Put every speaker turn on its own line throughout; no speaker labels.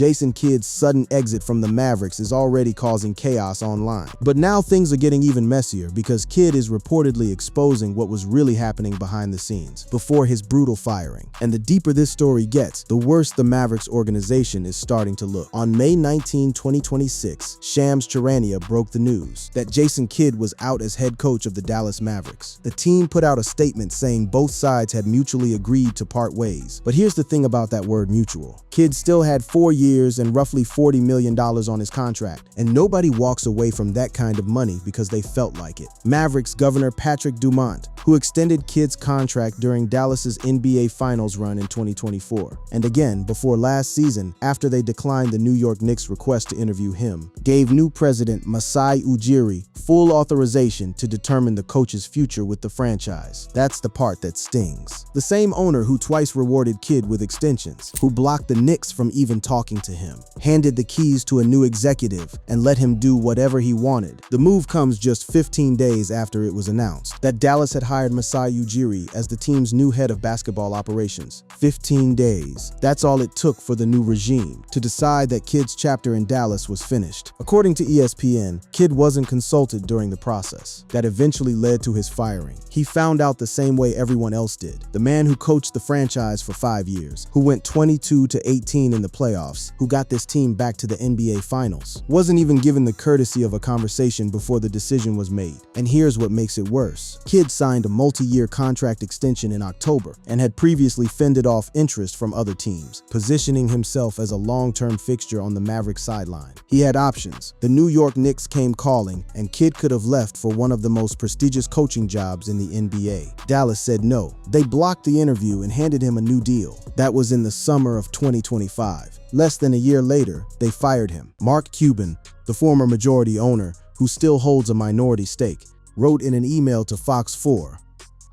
Jason Kidd's sudden exit from the Mavericks is already causing chaos online. But now things are getting even messier because Kidd is reportedly exposing what was really happening behind the scenes before his brutal firing. And the deeper this story gets, the worse the Mavericks organization is starting to look. On May 19, 2026, Shams Charania broke the news that Jason Kidd was out as head coach of the Dallas Mavericks. The team put out a statement saying both sides had mutually agreed to part ways. But here's the thing about that word mutual. Kidd still had 4 years and roughly $40 million on his contract, and nobody walks away from that kind of money because they felt like it. Mavericks Governor Patrick Dumont, who extended Kidd's contract during Dallas's NBA Finals run in 2024, and again before last season after they declined the New York Knicks' request to interview him, gave new president Masai Ujiri full authorization to determine the coach's future with the franchise. That's the part that stings. The same owner who twice rewarded Kidd with extensions, who blocked the Knicks from even talking to him, handed the keys to a new executive and let him do whatever he wanted. The move comes just 15 days after it was announced that Dallas had hired Masai Ujiri as the team's new head of basketball operations. 15 days. That's all it took for the new regime to decide that Kidd's chapter in Dallas was finished. According to ESPN, Kidd wasn't consulted during the process that eventually led to his firing. He found out the same way everyone else did. The man who coached the franchise for 5 years, who went 22-18 in the playoffs, who got this team back to the NBA Finals, wasn't even given the courtesy of a conversation before the decision was made. And here's what makes it worse. Kidd signed a multi-year contract extension in October and had previously fended off interest from other teams, positioning himself as a long-term fixture on the Mavericks sideline. He had options. The New York Knicks came calling, and Kidd could have left for one of the most prestigious coaching jobs in the NBA. Dallas said no. They blocked the interview and handed him a new deal. That was in the summer of 2025. Less than a year later, they fired him. Mark Cuban, the former majority owner, who still holds a minority stake, wrote in an email to Fox 4,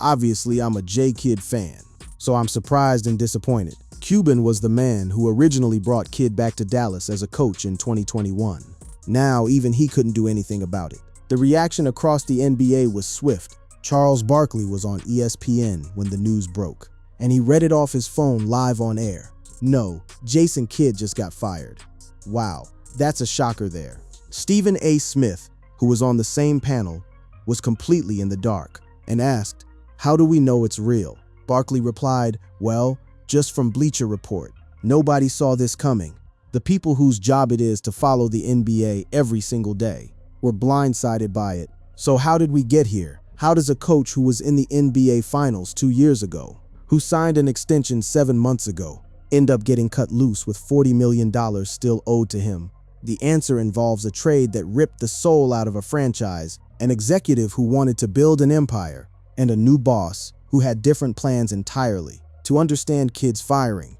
"Obviously, I'm a J. Kidd fan, so I'm surprised and disappointed." Cuban was the man who originally brought Kidd back to Dallas as a coach in 2021. Now, even he couldn't do anything about it. The reaction across the NBA was swift. Charles Barkley was on ESPN when the news broke, and he read it off his phone live on air. No, Jason Kidd just got fired. Wow, that's a shocker there. Stephen A. Smith, who was on the same panel, was completely in the dark and asked, "How do we know it's real?" Barkley replied, "Well, just from Bleacher Report. Nobody saw this coming. The people whose job it is to follow the NBA every single day were blindsided by it. So how did we get here? How does a coach who was in the NBA Finals 2 years ago, who signed an extension 7 months ago, end up getting cut loose with $40 million still owed to him?" The answer involves a trade that ripped the soul out of a franchise, an executive who wanted to build an empire, and a new boss who had different plans entirely. To understand Kidd's firing,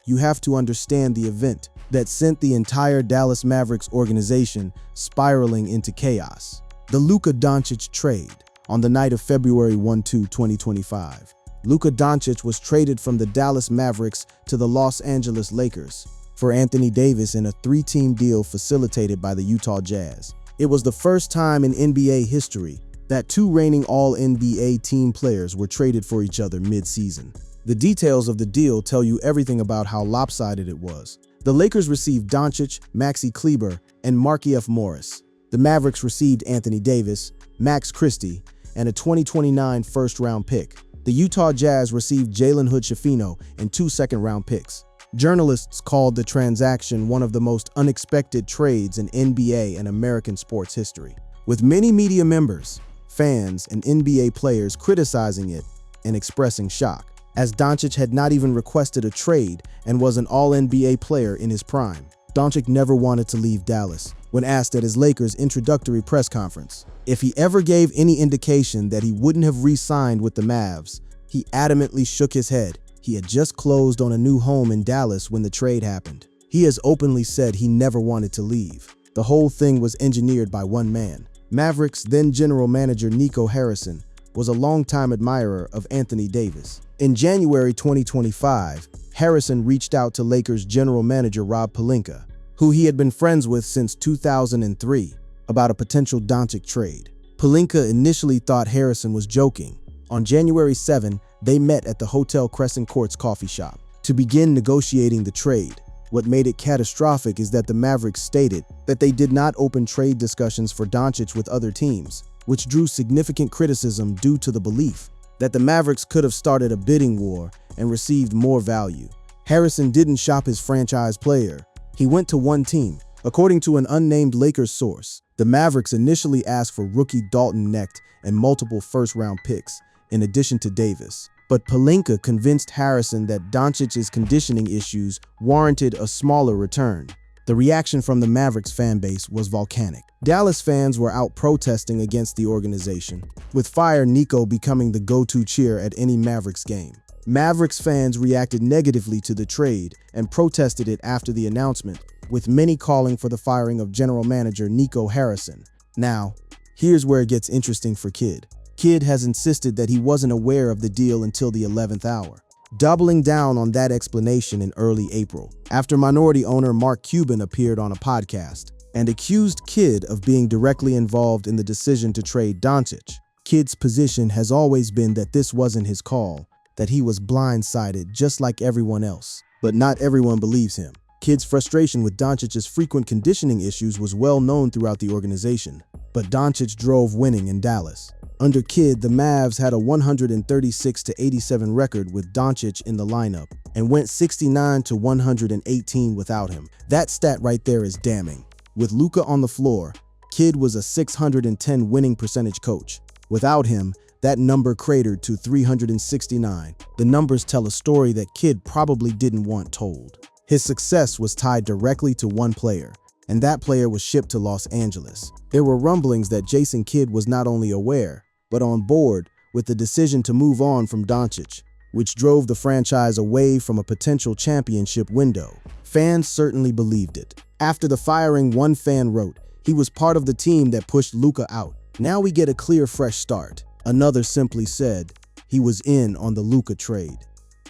you have to understand the event that sent the entire Dallas Mavericks organization spiraling into chaos. The Luka Doncic trade. On the night of February 12, 2025, Luka Doncic was traded from the Dallas Mavericks to the Los Angeles Lakers for Anthony Davis in a 3-team deal facilitated by the Utah Jazz. It was the first time in NBA history that 2 reigning All-NBA team players were traded for each other mid-season. The details of the deal tell you everything about how lopsided it was. The Lakers received Doncic, Maxi Kleber, and Markieff Morris. The Mavericks received Anthony Davis, Max Christie, and a 2029 first-round pick. The Utah Jazz received Jalen Hood-Schifino and 2 second-round picks. Journalists called the transaction one of the most unexpected trades in NBA and American sports history, with many media members, fans, and NBA players criticizing it and expressing shock, as Doncic had not even requested a trade and was an All-NBA player in his prime. Doncic never wanted to leave Dallas. When asked at his Lakers introductory press conference if he ever gave any indication that he wouldn't have re-signed with the Mavs, he adamantly shook his head. He had just closed on a new home in Dallas when the trade happened. He has openly said he never wanted to leave. The whole thing was engineered by one man. Mavericks then general manager Nico Harrison was a longtime admirer of Anthony Davis. In January 2025, Harrison reached out to Lakers general manager Rob Pelinka, who he had been friends with since 2003, about a potential Doncic trade. Pelinka initially thought Harrison was joking. On January 7, they met at the Hotel Crescent Courts coffee shop to begin negotiating the trade. What made it catastrophic is that the Mavericks stated that they did not open trade discussions for Doncic with other teams, which drew significant criticism due to the belief that the Mavericks could have started a bidding war and received more value. Harrison didn't shop his franchise player. He went to one team. According to an unnamed Lakers source, the Mavericks initially asked for rookie Dalton Knecht and multiple first-round picks, in addition to Davis. But Pelinka convinced Harrison that Doncic's conditioning issues warranted a smaller return. The reaction from the Mavericks fan base was volcanic. Dallas fans were out protesting against the organization, with Fire Nico becoming the go-to cheer at any Mavericks game. Mavericks fans reacted negatively to the trade and protested it after the announcement, with many calling for the firing of general manager Nico Harrison. Now, here's where it gets interesting for Kidd. Kidd has insisted that he wasn't aware of the deal until the 11th hour, doubling down on that explanation in early April, after minority owner Mark Cuban appeared on a podcast and accused Kidd of being directly involved in the decision to trade Doncic. Kidd's position has always been that this wasn't his call, that he was blindsided just like everyone else. But not everyone believes him. Kidd's frustration with Doncic's frequent conditioning issues was well known throughout the organization, but Doncic drove winning in Dallas. Under Kidd, the Mavs had a 136-87 record with Doncic in the lineup and went 69-118 without him. That stat right there is damning. With Luka on the floor, Kidd was a 610 winning percentage coach. Without him, that number cratered to 369. The numbers tell a story that Kidd probably didn't want told. His success was tied directly to one player, and that player was shipped to Los Angeles. There were rumblings that Jason Kidd was not only aware, but on board with the decision to move on from Doncic, which drove the franchise away from a potential championship window. Fans certainly believed it. After the firing, one fan wrote, "He was part of the team that pushed Luka out. Now we get a clear, fresh start." Another simply said, "He was in on the Luka trade.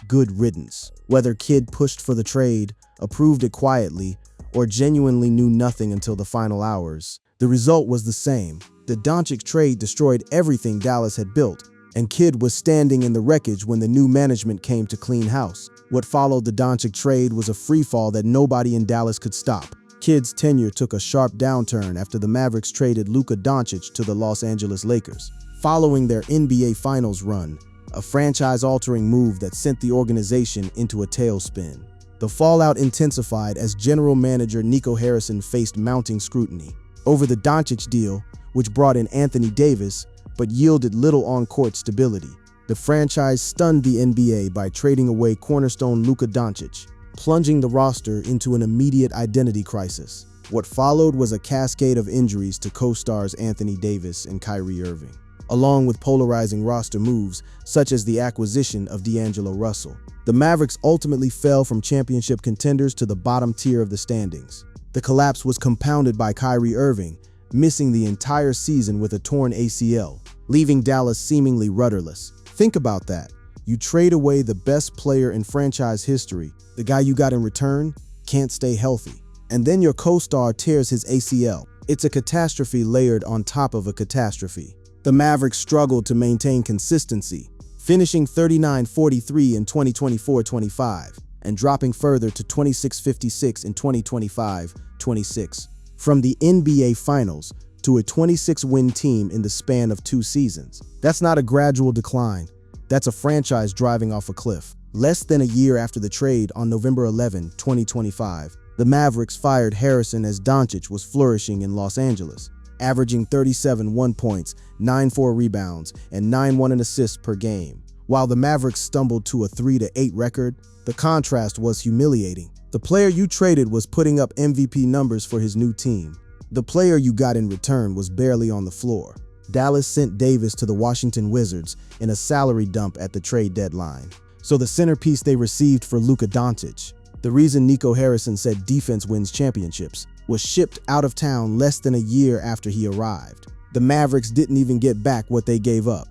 Good riddance." Whether Kidd pushed for the trade, approved it quietly, or genuinely knew nothing until the final hours, the result was the same. The Doncic trade destroyed everything Dallas had built, and Kidd was standing in the wreckage when the new management came to clean house. What followed the Doncic trade was a freefall that nobody in Dallas could stop. Kidd's tenure took a sharp downturn after the Mavericks traded Luka Doncic to the Los Angeles Lakers. Following their NBA Finals run, a franchise-altering move that sent the organization into a tailspin. The fallout intensified as general manager Nico Harrison faced mounting scrutiny over the Doncic deal, which brought in Anthony Davis but yielded little on-court stability. The franchise stunned the NBA by trading away cornerstone Luka Doncic, plunging the roster into an immediate identity crisis. What followed was a cascade of injuries to co-stars Anthony Davis and Kyrie Irving, along with polarizing roster moves such as the acquisition of D'Angelo Russell. The Mavericks ultimately fell from championship contenders to the bottom tier of the standings. The collapse was compounded by Kyrie Irving missing the entire season with a torn ACL, leaving Dallas seemingly rudderless. Think about that. You trade away the best player in franchise history. The guy you got in return can't stay healthy. And then your co-star tears his ACL. It's a catastrophe layered on top of a catastrophe. The Mavericks struggled to maintain consistency, finishing 39-43 in 2024-25 and dropping further to 26-56 in 2025-26. From the NBA Finals to a 26-win team in the span of 2 seasons. That's not a gradual decline. That's a franchise driving off a cliff. Less than a year after the trade, on November 11, 2025, the Mavericks fired Harrison as Doncic was flourishing in Los Angeles, averaging 37 points, 9 rebounds, and 9 assists per game. While the Mavericks stumbled to a 3-8 record, the contrast was humiliating. The player you traded was putting up MVP numbers for his new team. The player you got in return was barely on the floor. Dallas sent Davis to the Washington Wizards in a salary dump at the trade deadline. So the centerpiece they received for Luka Doncic, the reason Nico Harrison said defense wins championships, was shipped out of town less than a year after he arrived. The Mavericks didn't even get back what they gave up.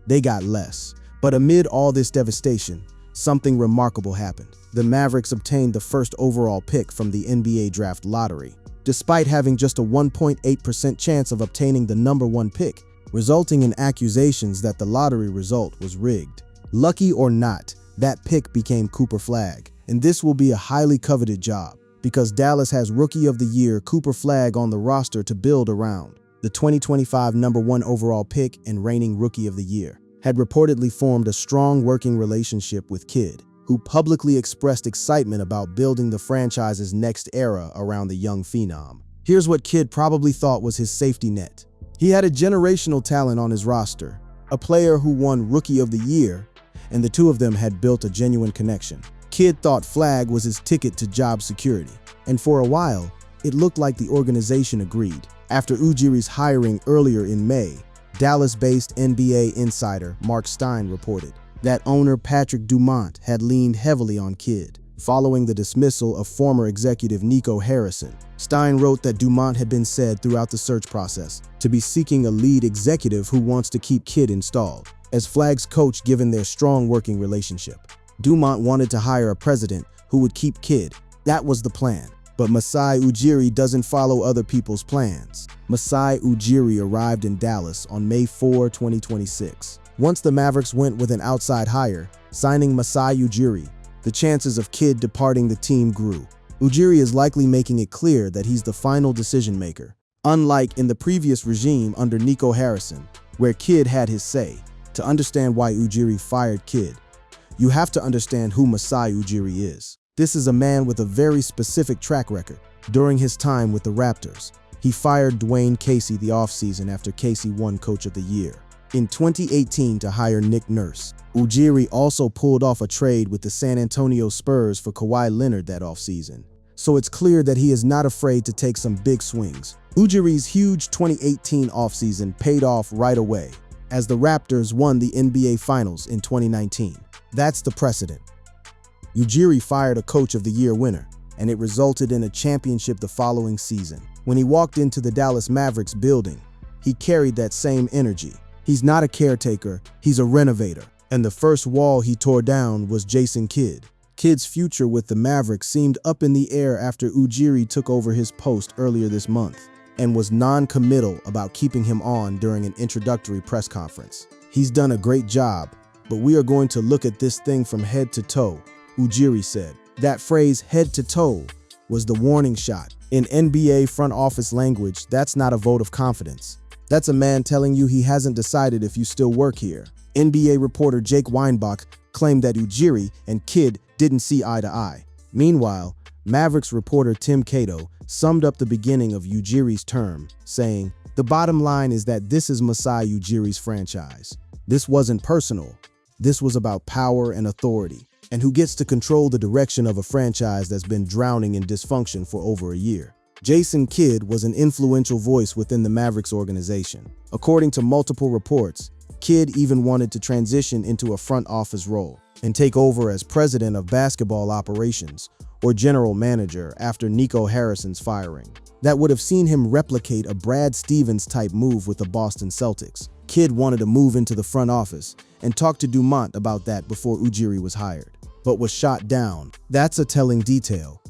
They got less. But amid all this devastation, something remarkable happened. The Mavericks obtained the first overall pick from the NBA draft lottery, despite having just a 1.8% chance of obtaining the #1 pick, resulting in accusations that the lottery result was rigged. Lucky or not, that pick became Cooper Flagg, And this will be a highly coveted job, because Dallas has Rookie of the Year Cooper Flagg on the roster to build around. The 2025 #1 overall pick and reigning Rookie of the Year had reportedly formed a strong working relationship with Kidd, who publicly expressed excitement about building the franchise's next era around the young phenom. Here's what Kidd probably thought was his safety net. He had a generational talent on his roster, a player who won Rookie of the Year, and the two of them had built a genuine connection. Kidd thought Flagg was his ticket to job security, and for a while, it looked like the organization agreed. After Ujiri's hiring earlier in May, Dallas-based NBA insider Mark Stein reported that owner Patrick Dumont had leaned heavily on Kidd, following the dismissal of former executive Nico Harrison. Stein wrote that Dumont had been said throughout the search process to be seeking a lead executive who wants to keep Kidd installed as Flagg's coach given their strong working relationship. Dumont wanted to hire a president who would keep Kidd. That was the plan. But Masai Ujiri doesn't follow other people's plans. Masai Ujiri arrived in Dallas on May 4, 2026. Once the Mavericks went with an outside hire, signing Masai Ujiri, the chances of Kidd departing the team grew. Ujiri is likely making it clear that he's the final decision maker, unlike in the previous regime under Nico Harrison, where Kidd had his say. To understand why Ujiri fired Kidd, you have to understand who Masai Ujiri is. This is a man with a very specific track record. During his time with the Raptors, he fired Dwayne Casey the offseason after Casey won Coach of the Year in 2018 to hire Nick Nurse. Ujiri also pulled off a trade with the San Antonio Spurs for Kawhi Leonard that offseason. So it's clear that he is not afraid to take some big swings. Ujiri's huge 2018 offseason paid off right away, as the Raptors won the NBA Finals in 2019. That's the precedent. Ujiri fired a Coach of the Year winner, and it resulted in a championship the following season. When he walked into the Dallas Mavericks building, he carried that same energy. He's not a caretaker, he's a renovator. And the first wall he tore down was Jason Kidd. Kidd's future with the Mavericks seemed up in the air after Ujiri took over his post earlier this month and was non-committal about keeping him on during an introductory press conference. He's done a great job, but we are going to look at this thing from head to toe, Ujiri said. That phrase, head to toe, was the warning shot. In NBA front office language, that's not a vote of confidence. That's a man telling you he hasn't decided if you still work here. NBA reporter Jake Weinbach claimed that Ujiri and Kidd didn't see eye to eye. Meanwhile, Mavericks reporter Tim Cato summed up the beginning of Ujiri's term, saying, "The bottom line is that this is Masai Ujiri's franchise. This wasn't personal. This was about power and authority, and who gets to control the direction of a franchise that's been drowning in dysfunction for over a year." Jason Kidd was an influential voice within the Mavericks organization. According to multiple reports, Kidd even wanted to transition into a front office role and take over as president of basketball operations or general manager after Nico Harrison's firing. That would have seen him replicate a Brad Stevens-type move with the Boston Celtics. Kidd wanted to move into the front office and talk to Dumont about that before Ujiri was hired, but was shot down. That's a telling detail.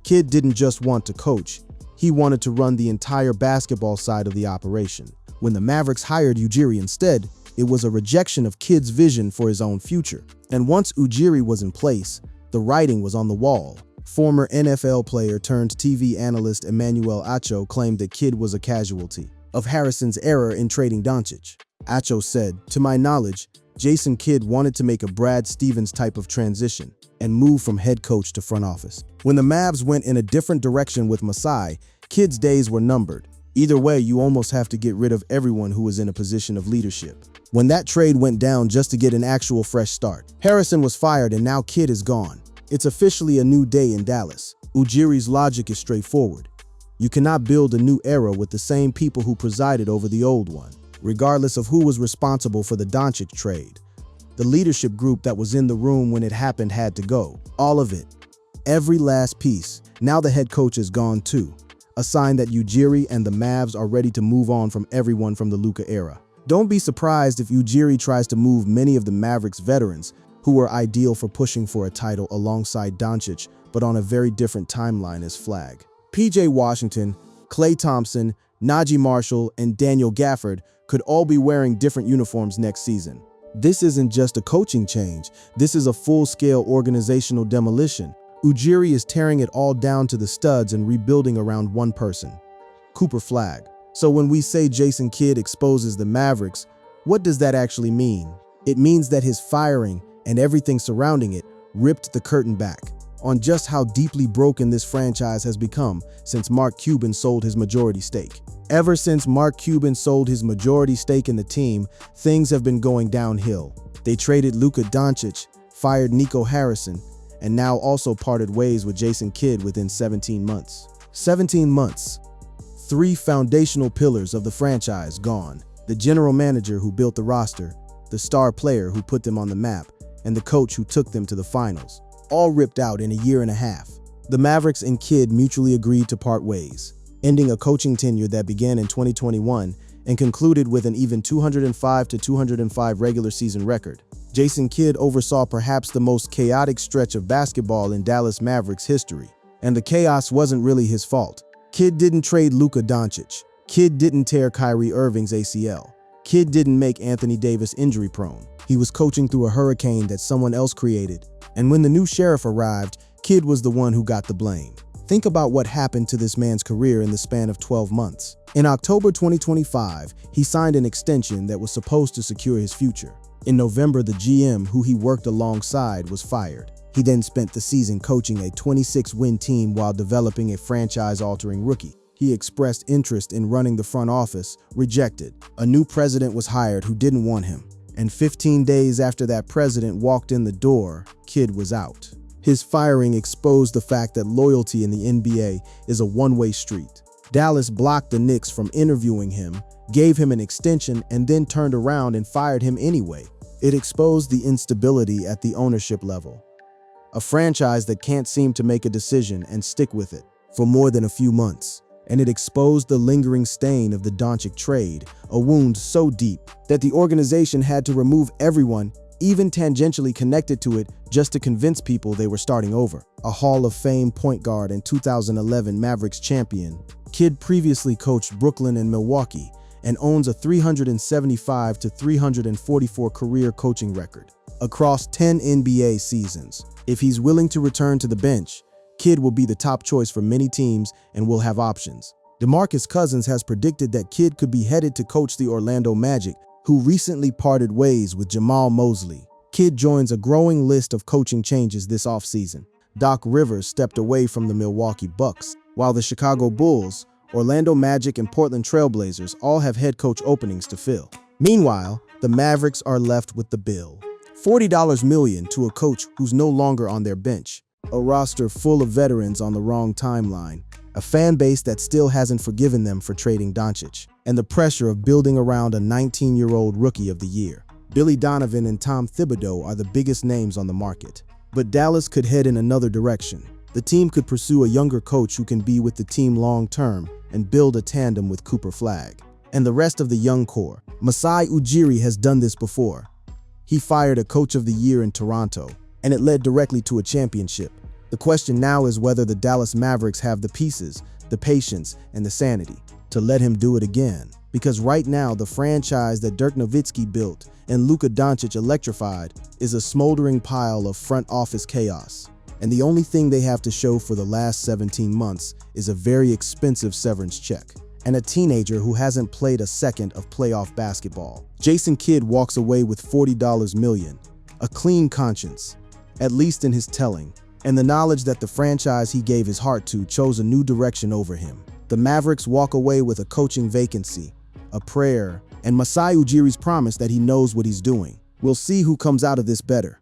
Kidd didn't just want to coach, he wanted to run the entire basketball side of the operation. When the Mavericks hired Ujiri instead, it was a rejection of Kidd's vision for his own future. And once Ujiri was in place, the writing was on the wall. Former NFL player turned TV analyst Emmanuel Acho claimed that Kidd was a casualty of Harrison's error in trading Doncic. Acho said, "To my knowledge, Jason Kidd wanted to make a Brad Stevens type of transition and move from head coach to front office." When the Mavs went in a different direction with Masai, Kidd's days were numbered. Either way, you almost have to get rid of everyone who was in a position of leadership. When that trade went down just to get an actual fresh start, Harrison was fired and now Kidd is gone. It's officially a new day in Dallas. Ujiri's logic is straightforward. You cannot build a new era with the same people who presided over the old one, regardless of who was responsible for the Doncic trade. The leadership group that was in the room when it happened had to go. All of it. Every last piece. Now the head coach is gone too. A sign that Ujiri and the Mavs are ready to move on from everyone from the Luka era. Don't be surprised if Ujiri tries to move many of the Mavericks veterans who were ideal for pushing for a title alongside Doncic, but on a very different timeline as Flagg. PJ Washington, Klay Thompson, Najee Marshall, and Daniel Gafford could all be wearing different uniforms next season. This isn't just a coaching change, this is a full-scale organizational demolition. Ujiri is tearing it all down to the studs and rebuilding around one person, Cooper Flagg. So when we say Jason Kidd exposes the Mavericks, what does that actually mean? It means that his firing and everything surrounding it ripped the curtain back on just how deeply broken this franchise has become since Mark Cuban sold his majority stake. Ever since Mark Cuban sold his majority stake in the team, things have been going downhill. They traded Luka Doncic, fired Nico Harrison, and now also parted ways with Jason Kidd within 17 months. 17 months. 3 foundational pillars of the franchise gone. The general manager who built the roster, the star player who put them on the map, and the coach who took them to the finals. All ripped out in a year and a half. The Mavericks and Kidd mutually agreed to part ways, ending a coaching tenure that began in 2021 and concluded with an even 205-205 regular season record. Jason Kidd oversaw perhaps the most chaotic stretch of basketball in Dallas Mavericks history. And the chaos wasn't really his fault. Kidd didn't trade Luka Doncic. Kidd didn't tear Kyrie Irving's ACL. Kidd didn't make Anthony Davis injury prone. He was coaching through a hurricane that someone else created. And when the new sheriff arrived, Kidd was the one who got the blame. Think about what happened to this man's career in the span of 12 months. In October 2025, he signed an extension that was supposed to secure his future. In November, the GM, who he worked alongside, was fired. He then spent the season coaching a 26-win team while developing a franchise-altering rookie. He expressed interest in running the front office, rejected. A new president was hired who didn't want him. And 15 days after that president walked in the door, Kidd was out. His firing exposed the fact that loyalty in the NBA is a one-way street. Dallas blocked the Knicks from interviewing him, gave him an extension, and then turned around and fired him anyway. It exposed the instability at the ownership level. A franchise that can't seem to make a decision and stick with it for more than a few months. And it exposed the lingering stain of the Doncic trade, a wound so deep that the organization had to remove everyone, even tangentially connected to it, just to convince people they were starting over. A Hall of Fame point guard and 2011 Mavericks champion, Kidd previously coached Brooklyn and Milwaukee and owns a 375-344 career coaching record across 10 NBA seasons. If he's willing to return to the bench, Kidd will be the top choice for many teams and will have options. DeMarcus Cousins has predicted that Kidd could be headed to coach the Orlando Magic, who recently parted ways with Jamal Mosley. Kidd joins a growing list of coaching changes this offseason. Doc Rivers stepped away from the Milwaukee Bucks, while the Chicago Bulls, Orlando Magic, and Portland Trail Blazers all have head coach openings to fill. Meanwhile, the Mavericks are left with the bill. $40 million to a coach who's no longer on their bench. A roster full of veterans on the wrong timeline. A fan base that still hasn't forgiven them for trading Doncic. And the pressure of building around a 19-year-old rookie of the year. Billy Donovan and Tom Thibodeau are the biggest names on the market. But Dallas could head in another direction. The team could pursue a younger coach who can be with the team long-term and build a tandem with Cooper Flagg. And the rest of the young core. Masai Ujiri has done this before. He fired a coach of the year in Toronto, and it led directly to a championship. The question now is whether the Dallas Mavericks have the pieces, the patience, and the sanity to let him do it again. Because right now, the franchise that Dirk Nowitzki built and Luka Doncic electrified is a smoldering pile of front office chaos. And the only thing they have to show for the last 17 months is a very expensive severance check and a teenager who hasn't played a second of playoff basketball. Jason Kidd walks away with $40 million, a clean conscience, at least in his telling, and the knowledge that the franchise he gave his heart to chose a new direction over him. The Mavericks walk away with a coaching vacancy, a prayer, and Masai Ujiri's promise that he knows what he's doing. We'll see who comes out of this better.